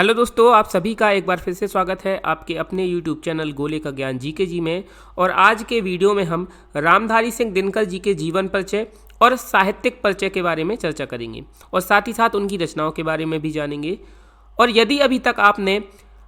Hello दोस्तों, आप सभी का एक बार फिर से स्वागत है आपके अपने YouTube चैनल गोले का ज्ञान जीके जी में। और आज के वीडियो में हम रामधारी सिंह दिनकर जी के जीवन परिचय और साहित्यिक परिचय के बारे में चर्चा करेंगे और साथ ही साथ उनकी रचनाओं के बारे में भी जानेंगे। और यदि अभी तक आपने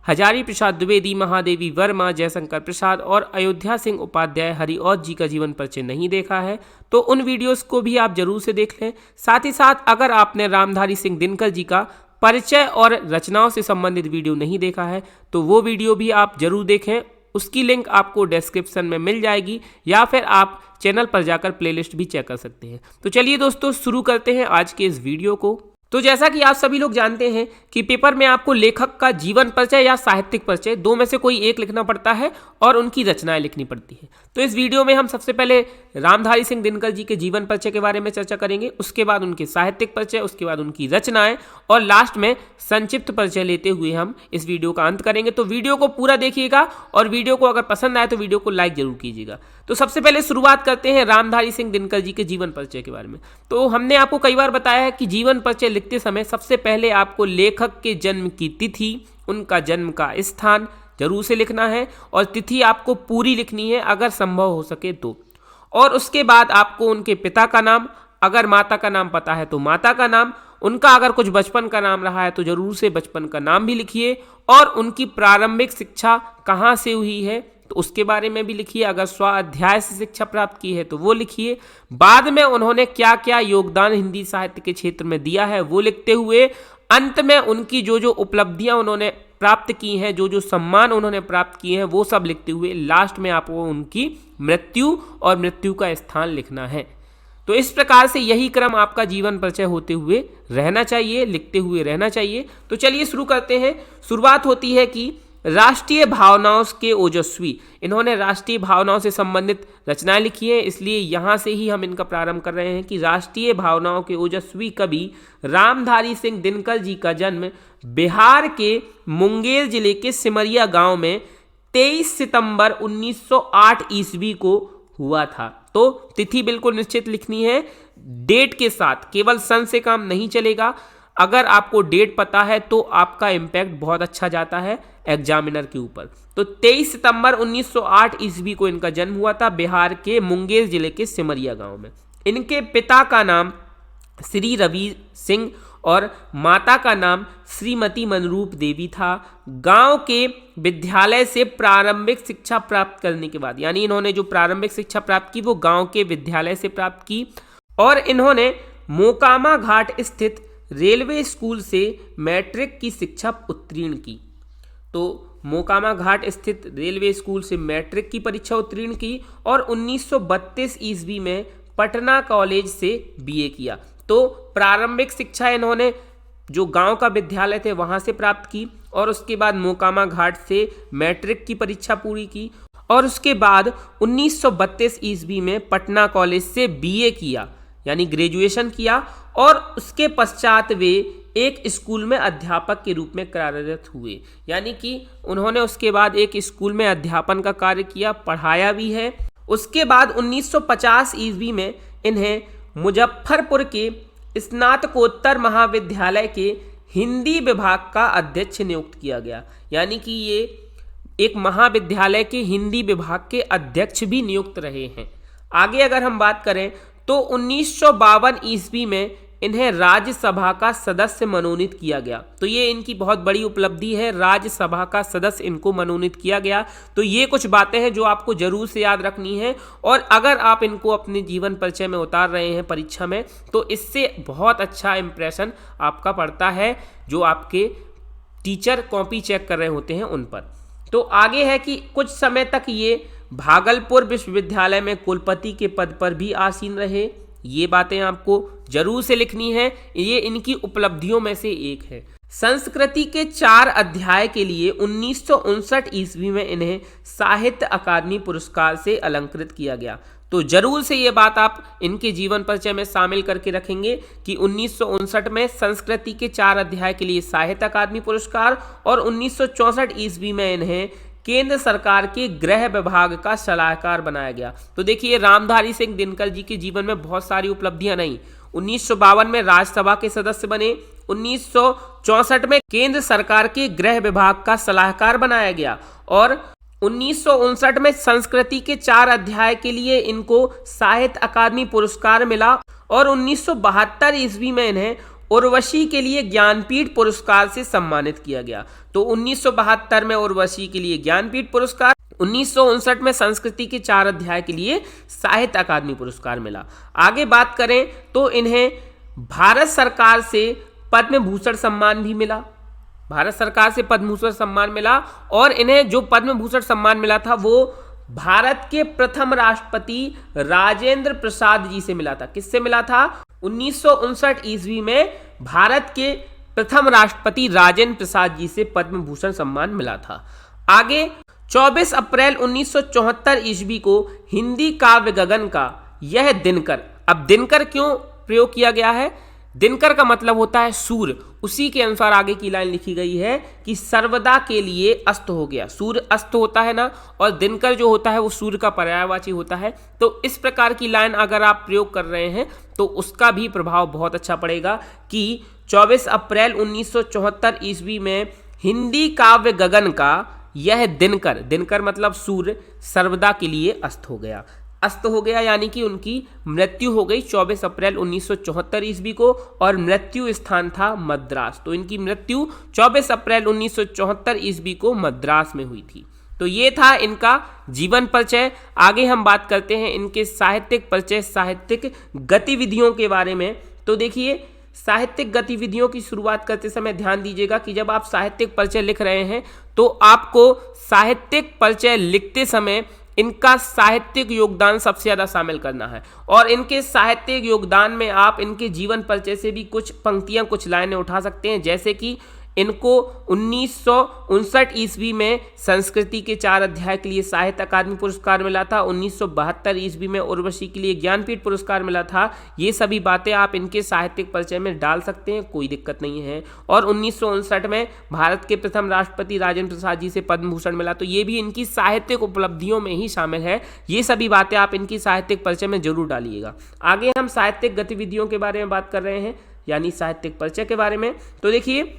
हजारी प्रसाद द्विवेदी, महादेवी वर्मा, जयशंकर प्रसाद और अयोध्या सिंह उपाध्याय हरिऔध जी का जीवन परिचय नहीं देखा है तो उन वीडियोस को भी आप जरूर से देख लें। साथ ही साथ अगर आपने रामधारी सिंह दिनकर जी का परिचय और रचनाओं से संबंधित वीडियो नहीं देखा है तो वो वीडियो भी आप जरूर देखें। उसकी लिंक आपको डिस्क्रिप्शन में मिल जाएगी या फिर आप चैनल पर जाकर प्लेलिस्ट भी चेक कर सकते हैं। तो चलिए दोस्तों, शुरू करते हैं आज के इस वीडियो को। तो जैसा कि आप सभी लोग जानते हैं कि पेपर में आपको लेखक का जीवन परिचय या साहित्यिक परिचय दो में से कोई एक लिखना पड़ता है और उनकी रचनाएं लिखनी पड़ती है। तो इस वीडियो में हम सबसे पहले रामधारी सिंह दिनकर जी के जीवन परिचय के बारे में चर्चा करेंगे, उसके बाद उनके साहित्यिक परिचय, उसके बाद उनकी रचनाएं और लास्ट में संक्षिप्त परिचय लेते हुए हम इस वीडियो का अंत करेंगे। तो वीडियो को पूरा देखिएगा और वीडियो को अगर पसंद आए तो वीडियो को लाइक जरूर कीजिएगा। तो सबसे पहले शुरुआत करते हैं रामधारी सिंह दिनकर जी के जीवन परिचय के बारे में। तो हमने आपको कई बार बताया है कि जीवन परिचय लिखते समय सबसे पहले आपको लेखक के जन्म की तिथि, उनका जन्म का स्थान जरूर से लिखना है और तिथि आपको पूरी लिखनी है अगर संभव हो सके तो। और उसके बाद आपको उनके पिता का नाम, अगर माता का नाम पता है तो माता का नाम, उनका अगर कुछ बचपन का नाम रहा है तो जरूर से बचपन का नाम भी लिखिए और उनकी प्रारंभिक शिक्षा कहाँ से हुई है तो उसके बारे में भी लिखिए। अगर स्वाध्याय से शिक्षा प्राप्त की है तो वो लिखिए। बाद में उन्होंने क्या क्या योगदान हिंदी साहित्य के क्षेत्र में दिया है वो लिखते हुए अंत में उनकी जो उपलब्धियां उन्होंने प्राप्त की हैं, जो सम्मान उन्होंने प्राप्त किए हैं वो सब लिखते हुए लास्ट में आपको उनकी मृत्यु और मृत्यु का स्थान लिखना है। तो इस प्रकार से यही क्रम आपका जीवन परिचय होते हुए रहना चाहिए, लिखते हुए रहना चाहिए। तो चलिए शुरू करते हैं। शुरुआत होती है कि राष्ट्रीय भावनाओं के ओजस्वी, इन्होंने राष्ट्रीय भावनाओं से संबंधित रचनाएं लिखी हैं, इसलिए यहाँ से ही हम इनका प्रारंभ कर रहे हैं कि राष्ट्रीय भावनाओं के ओजस्वी कवि रामधारी सिंह दिनकर जी का जन्म बिहार के मुंगेर जिले के सिमरिया गांव में 23 सितंबर 1908 ईस्वी को हुआ था। तो तिथि बिल्कुल निश्चित लिखनी है डेट के साथ, केवल सन से काम नहीं चलेगा। अगर आपको डेट पता है तो आपका इम्पैक्ट बहुत अच्छा जाता है एग्जामिनर के ऊपर। तो 23 सितंबर 1908 ईस्वी को इनका जन्म हुआ था बिहार के मुंगेर जिले के सिमरिया गांव में। इनके पिता का नाम श्री रवि सिंह और माता का नाम श्रीमती मनरूप देवी था। गांव के विद्यालय से प्रारंभिक शिक्षा प्राप्त करने के बाद, यानी इन्होंने जो प्रारंभिक शिक्षा प्राप्त की वो गांव के विद्यालय से प्राप्त की और इन्होंने मोकामा घाट स्थित रेलवे स्कूल से मैट्रिक की शिक्षा उत्तीर्ण की। तो मोकामा घाट स्थित रेलवे स्कूल से मैट्रिक की परीक्षा उत्तीर्ण की और 1932 ईस्वी में पटना कॉलेज से बीए किया। तो प्रारंभिक शिक्षा इन्होंने जो गांव का विद्यालय थे वहां से प्राप्त की और उसके बाद मोकामा घाट से मैट्रिक की परीक्षा पूरी की और उसके बाद 1932 ईस्वी में पटना कॉलेज से बीए किया, यानी ग्रेजुएशन किया और उसके पश्चात वे एक स्कूल में अध्यापक के रूप में कार्यरत हुए। यानी कि उन्होंने उसके बाद एक स्कूल में अध्यापन का कार्य किया, पढ़ाया भी है। उसके बाद 1950 ईस्वी में इन्हें मुजफ्फरपुर के स्नातकोत्तर महाविद्यालय के हिंदी विभाग का अध्यक्ष नियुक्त किया गया, यानी कि ये एक महाविद्यालय के हिंदी विभाग के अध्यक्ष भी नियुक्त रहे हैं। आगे अगर हम बात करें तो 1952 ईस्वी में इन्हें राज्यसभा का सदस्य मनोनीत किया गया। तो ये इनकी बहुत बड़ी उपलब्धि है, राज्यसभा का सदस्य इनको मनोनीत किया गया। तो ये कुछ बातें हैं जो आपको जरूर से याद रखनी है और अगर आप इनको अपने जीवन परिचय में उतार रहे हैं परीक्षा में तो इससे बहुत अच्छा इंप्रेशन आपका पड़ता है जो आपके टीचर कॉपी चेक कर रहे होते हैं उन पर। तो आगे है कि कुछ समय तक ये भागलपुर विश्वविद्यालय में कुलपति के पद पर भी आसीन रहे। ये बातें आपको जरूर से लिखनी है, ये इनकी उपलब्धियों में से एक है। संस्कृति के 4 अध्याय के लिए 1959 ईस्वी में इन्हें साहित्य अकादमी पुरस्कार से अलंकृत किया गया। तो जरूर से ये बात आप इनके जीवन परिचय में शामिल करके रखेंगे कि 1959 में संस्कृति के 4 अध्याय के लिए साहित्य अकादमी पुरस्कार और 1964 ईस्वी में इन्हें केंद्र सरकार के गृह विभाग का सलाहकार बनाया गया। तो देखिए रामधारी सिंह दिनकर जी के जीवन में बहुत सारी उपलब्धियां नहीं। 1952 में राज्यसभा के सदस्य बने, 1964 में केंद्र सरकार के गृह विभाग का सलाहकार बनाया गया और 1959 में संस्कृति के 4 अध्याय के लिए इनको साहित्य अकादमी पुरस्कार मिला और 1972 ईस्वी में इन्हें उर्वशी के लिए ज्ञानपीठ पुरस्कार से सम्मानित किया गया। तो 1972 में उर्वशी के लिए ज्ञानपीठ पुरस्कार, 1959 में संस्कृति के 4 अध्याय के लिए साहित्य अकादमी पुरस्कार मिला। आगे बात करें तो इन्हें भारत सरकार से पद्म भूषण सम्मान भी मिला। भारत सरकार से पद्म भूषण सम्मान मिला और इन्हें जो पद्म भूषण सम्मान मिला था वो भारत के प्रथम राष्ट्रपति राजेंद्र प्रसाद जी से मिला था। किससे मिला था? 1959 ईस्वी में भारत के प्रथम राष्ट्रपति राजेंद्र प्रसाद जी से पद्म भूषण सम्मान मिला था। आगे 24 अप्रैल 1974 ईस्वी को हिंदी काव्य गगन का यह दिनकर, अब दिनकर क्यों प्रयोग किया गया है? दिनकर का मतलब होता है सूर्य, उसी के अनुसार आगे की लाइन लिखी गई है कि सर्वदा के लिए अस्त हो गया। सूर्य अस्त होता है ना, और दिनकर जो होता है वो सूर्य का पर्यायवाची होता है। तो इस प्रकार की लाइन अगर आप प्रयोग कर रहे हैं तो उसका भी प्रभाव बहुत अच्छा पड़ेगा कि 24 अप्रैल 1974 ईस्वी में हिंदी काव्य गगन का यह दिनकर, दिनकर मतलब सूर्य, सर्वदा के लिए अस्त हो गया। अस्त हो गया यानी कि उनकी मृत्यु हो गई 24 अप्रैल 1974 ईस्वी को और मृत्यु स्थान था मद्रास। तो इनकी मृत्यु 24 अप्रैल 1974 ईस्वी को मद्रास में हुई थी। तो ये था इनका जीवन परिचय। आगे हम बात करते हैं इनके साहित्यिक परिचय, साहित्यिक गतिविधियों के बारे में। तो देखिए, साहित्यिक गतिविधियों की शुरुआत करते समय ध्यान दीजिएगा कि जब आप साहित्यिक परिचय लिख रहे हैं तो आपको साहित्यिक परिचय लिखते समय इनका साहित्यिक योगदान सबसे ज़्यादा शामिल करना है। और इनके साहित्यिक योगदान में आप इनके जीवन परिचय से भी कुछ पंक्तियां, कुछ लाइनें उठा सकते हैं। जैसे कि इनको 1959 ईस्वी में संस्कृति के 4 अध्याय के लिए साहित्य अकादमी पुरस्कार मिला था। 1972 ईस्वी में उर्वशी के लिए ज्ञानपीठ पुरस्कार मिला था। ये सभी बातें आप इनके साहित्यिक परिचय में डाल सकते हैं, कोई दिक्कत नहीं है। और 1959 में भारत के प्रथम राष्ट्रपति राजेंद्र प्रसाद जी से पद्म भूषण मिला, तो ये भी इनकी साहित्यिक उपलब्धियों में ही शामिल है। ये सभी बातें आप इनकी साहित्यिक परिचय में जरूर डालिएगा। आगे हम साहित्यिक गतिविधियों के बारे में बात कर रहे हैं, यानी साहित्यिक परिचय के बारे में। तो देखिए,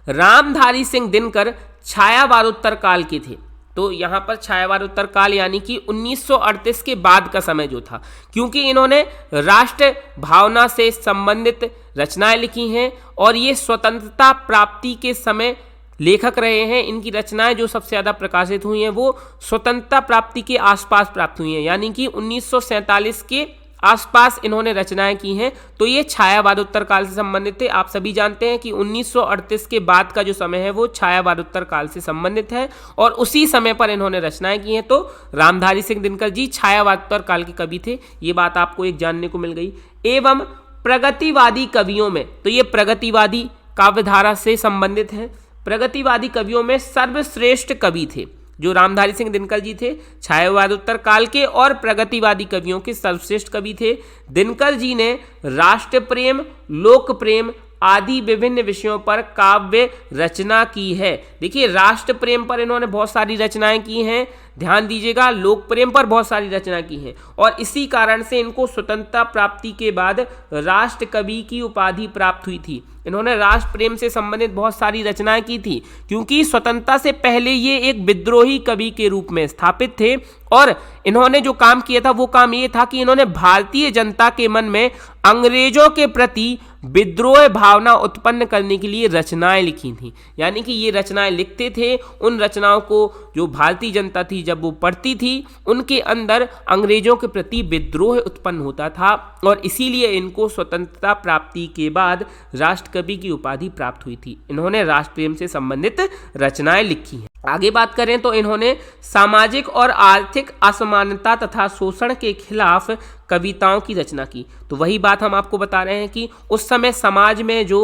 रामधारी सिंह दिनकर छायावारोत्तर काल के थे। तो यहाँ पर छायावारोत्तर काल यानी कि 1938 के बाद का समय जो था, क्योंकि इन्होंने राष्ट्र भावना से संबंधित रचनाएं लिखी हैं और ये स्वतंत्रता प्राप्ति के समय लेखक रहे हैं। इनकी रचनाएं जो सबसे ज़्यादा प्रकाशित हुई हैं वो स्वतंत्रता प्राप्ति के आसपास प्राप्त हुई हैं, यानी कि 1947 के आसपास इन्होंने रचनाएं की हैं। तो ये छायावारोत्तर काल से संबंधित थे। आप सभी जानते हैं कि 1938 के बाद का जो समय है वो छायावारोत्तर काल से संबंधित है और उसी समय पर इन्होंने रचनाएं की हैं। तो रामधारी सिंह दिनकर जी छायावारोत्तर काल के कवि थे, ये बात आपको एक जानने को मिल गई। एवं प्रगतिवादी कवियों में, तो ये प्रगतिवादी काव्यधारा से संबंधित है। प्रगतिवादी कवियों में सर्वश्रेष्ठ कवि थे जो रामधारी सिंह दिनकर जी थे, छायावारोत्तर काल के और प्रगतिवादी कवियों के सर्वश्रेष्ठ कवि थे। दिनकर जी ने राष्ट्र प्रेम, लोक प्रेम आदि विभिन्न विषयों पर काव्य रचना की है। देखिए, राष्ट्र प्रेम पर इन्होंने बहुत सारी रचनाएं की हैं, ध्यान दीजिएगा, लोक प्रेम पर बहुत सारी रचना की हैं और इसी कारण से इनको स्वतंत्रता प्राप्ति के बाद राष्ट्र कवि की उपाधि प्राप्त हुई थी। इन्होंने राष्ट्र प्रेम से संबंधित बहुत सारी रचनाएं की थी, क्योंकि स्वतंत्रता से पहले ये एक विद्रोही कवि के रूप में स्थापित थे और इन्होंने जो काम किया था वो काम ये था कि इन्होंने भारतीय जनता के मन में अंग्रेजों के प्रति विद्रोह भावना उत्पन्न करने के लिए रचनाएं लिखी थी। यानी कि ये रचनाएं लिखते थे, उन रचनाओं को जो भारतीय जनता थी जब वो पढ़ती थी उनके अंदर अंग्रेजों के प्रति विद्रोह उत्पन्न होता था और इसीलिए इनको स्वतंत्रता प्राप्ति के बाद राष्ट्रकवि की उपाधि प्राप्त हुई थी। इन्होंने राष्ट्र प्रेम से संबंधित रचनाएं लिखी हैं। आगे बात करें तो इन्होंने सामाजिक और आर्थिक असमानता तथा शोषण के खिलाफ कविताओं की रचना की। तो वही बात हम आपको बता रहे हैं कि उस समय समाज में जो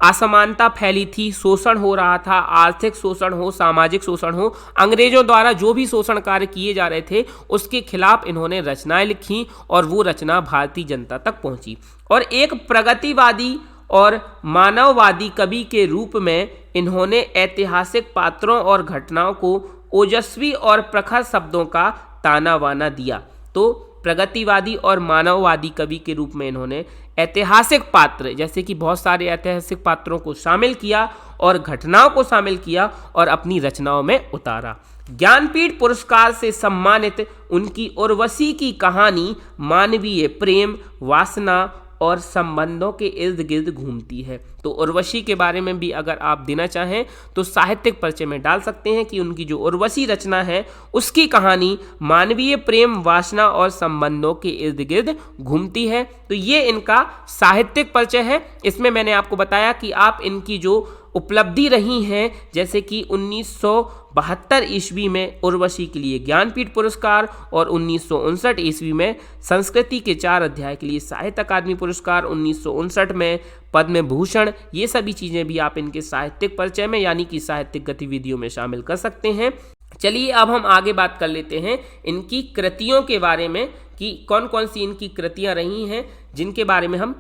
असमानता फैली थी, शोषण हो रहा था, आर्थिक शोषण हो, सामाजिक शोषण हो, अंग्रेजों द्वारा जो भी शोषण कार्य किए जा रहे थे उसके खिलाफ इन्होंने रचनाएं लिखी और वो रचना भारतीय जनता तक पहुंची। और एक प्रगतिवादी और मानववादी कवि के रूप में इन्होंने ऐतिहासिक पात्रों और घटनाओं को ओजस्वी और प्रखर शब्दों का ताना बाना दिया। तो प्रगतिवादी और मानववादी कवि के रूप में इन्होंने ऐतिहासिक पात्र जैसे कि बहुत सारे ऐतिहासिक पात्रों को शामिल किया और घटनाओं को शामिल किया और अपनी रचनाओं में उतारा। ज्ञानपीठ पुरस्कार से सम्मानित उनकी उर्वशी की कहानी मानवीय प्रेम, वासना और संबंधों के इर्द गिर्द घूमती है। तो उर्वशी के बारे में भी अगर आप देना चाहें तो साहित्यिक परिचय में डाल सकते हैं कि उनकी जो उर्वशी रचना है उसकी कहानी मानवीय प्रेम, वासना और संबंधों के इर्द गिर्द घूमती है। तो ये इनका साहित्यिक परिचय है। इसमें मैंने आपको बताया कि आप इनकी जो उपलब्धि रही हैं, जैसे कि 1972 ईस्वी में उर्वशी के लिए ज्ञानपीठ पुरस्कार और 1959 ईस्वी में संस्कृति के 4 अध्याय के लिए साहित्य अकादमी पुरस्कार, 1959 में पद्म भूषण, ये सभी चीज़ें भी आप इनके साहित्यिक परिचय में यानी कि साहित्यिक गतिविधियों में शामिल कर सकते हैं। चलिए अब हम आगे बात कर लेते हैं इनकी कृतियों के बारे में कि कौन कौन सी इनकी कृतियाँ रही हैं जिनके बारे में हम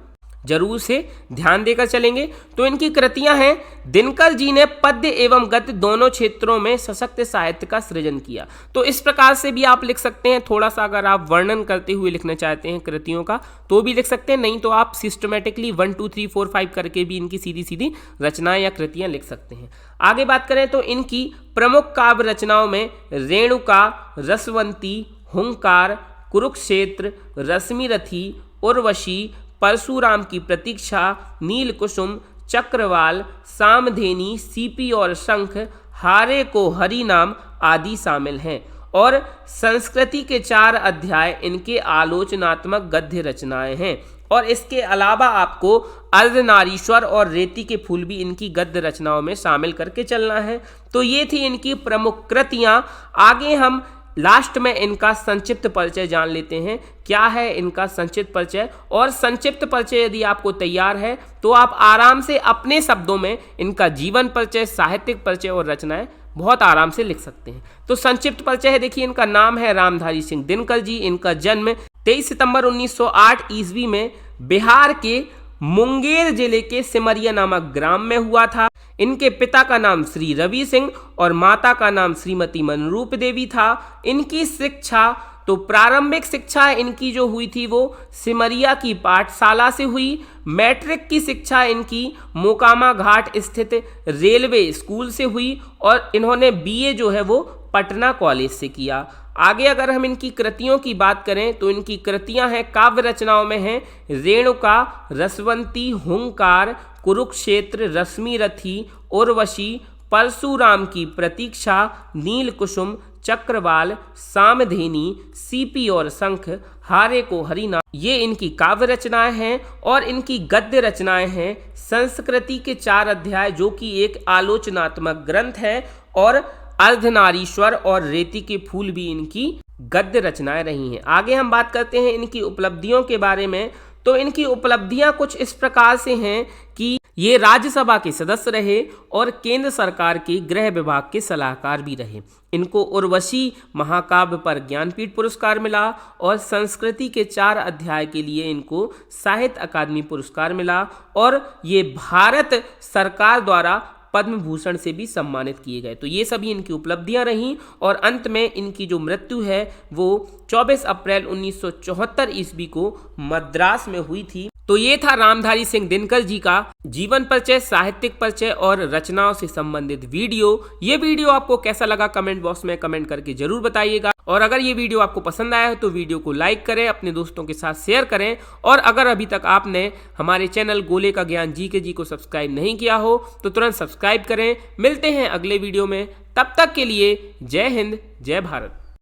जरूर से ध्यान देकर चलेंगे। तो इनकी कृतियां हैं, दिनकर जी ने पद्य एवं गद्य दोनों क्षेत्रों में सशक्त साहित्य का सृजन किया। तो इस प्रकार से भी आप लिख सकते हैं। थोड़ा सा अगर आप वर्णन करते हुए लिखना चाहते हैं कृतियों का तो भी लिख सकते हैं, नहीं तो आप सिस्टमेटिकली 1 2 3 4 5 करके भी इनकी सीधी सीधी रचनाएं या कृतियां लिख सकते हैं। आगे बात करें तो इनकी प्रमुख काव्य रचनाओं में रेणुका, रसवंती, हुंकार, कुरुक्षेत्र, रश्मिरथी, उर्वशी, परशुराम की प्रतीक्षा, नील कुसुम, चक्रवाल, सामधेनी, सीपी और शंख, हारे को हरि नाम आदि शामिल हैं। और संस्कृति के 4 अध्याय इनके आलोचनात्मक गद्य रचनाएं हैं। और इसके अलावा आपको अर्धनारीश्वर और रेती के फूल भी इनकी गद्य रचनाओं में शामिल करके चलना है। तो ये थी इनकी प्रमुख कृतियां। आगे हम लास्ट में इनका संक्षिप्त परिचय जान लेते हैं। क्या है इनका संक्षिप्त परिचय? और संक्षिप्त परिचय यदि आपको तैयार है तो आप आराम से अपने शब्दों में इनका जीवन परिचय, साहित्यिक परिचय और रचनाएं बहुत आराम से लिख सकते हैं। तो संक्षिप्त परिचय है, देखिए इनका नाम है रामधारी सिंह दिनकर जी। इनका जन्म 23 सितंबर 1908 ईस्वी में बिहार के मुंगेर जिले के सिमरिया नामक ग्राम में हुआ था। इनके पिता का नाम श्री रवि सिंह और माता का नाम श्रीमती मनरूप देवी था। इनकी शिक्षा तो प्रारंभिक शिक्षा इनकी जो हुई थी वो सिमरिया की पाठशाला से हुई। मैट्रिक की शिक्षा इनकी मोकामा घाट स्थित रेलवे स्कूल से हुई और इन्होंने बीए जो है वो पटना कॉलेज से किया। आगे अगर हम इनकी कृतियों की बात करें तो इनकी कृतियां हैं, काव्य रचनाओं में हैं रेणुका, रसवंती, हुंकार, कुरुक्षेत्र, रश्मिरथी, उर्वशी, परशुराम की प्रतीक्षा, नील कुसुम, चक्रवाल, सामधेनी, सीपी और शंख, हारे को हरि नाम, ये इनकी काव्य रचनाएं हैं। और इनकी गद्य रचनाएं हैं संस्कृति के 4 अध्याय जो कि एक आलोचनात्मक ग्रंथ है, और अर्धनारीश्वर और रेती के फूल भी इनकी गद्य रचनाएं रही हैं। आगे हम बात करते हैं इनकी उपलब्धियों के बारे में। तो इनकी उपलब्धियां कुछ इस प्रकार से हैं कि ये राज्यसभा के सदस्य रहे और केंद्र सरकार के गृह विभाग के सलाहकार भी रहे। इनको उर्वशी महाकाव्य पर ज्ञानपीठ पुरस्कार मिला और संस्कृति के 4 अध्याय के लिए इनको साहित्य अकादमी पुरस्कार मिला और ये भारत सरकार द्वारा पद्म भूषण से भी सम्मानित किए गए। तो ये सभी इनकी उपलब्धियां रहीं और अंत में इनकी जो मृत्यु है वो 24 अप्रैल 1974 ईस्वी को मद्रास में हुई थी। तो ये था रामधारी सिंह दिनकर जी का जीवन परिचय, साहित्यिक परिचय और रचनाओं से संबंधित वीडियो। ये वीडियो आपको कैसा लगा कमेंट बॉक्स में कमेंट करके जरूर बताइएगा। और अगर ये वीडियो आपको पसंद आया है तो वीडियो को लाइक करें, अपने दोस्तों के साथ शेयर करें। और अगर अभी तक आपने हमारे चैनल गोले का ज्ञान जीके जी को सब्सक्राइब नहीं किया हो तो तुरंत सब्सक्राइब करें। मिलते हैं अगले वीडियो में, तब तक के लिए जय हिंद, जय भारत।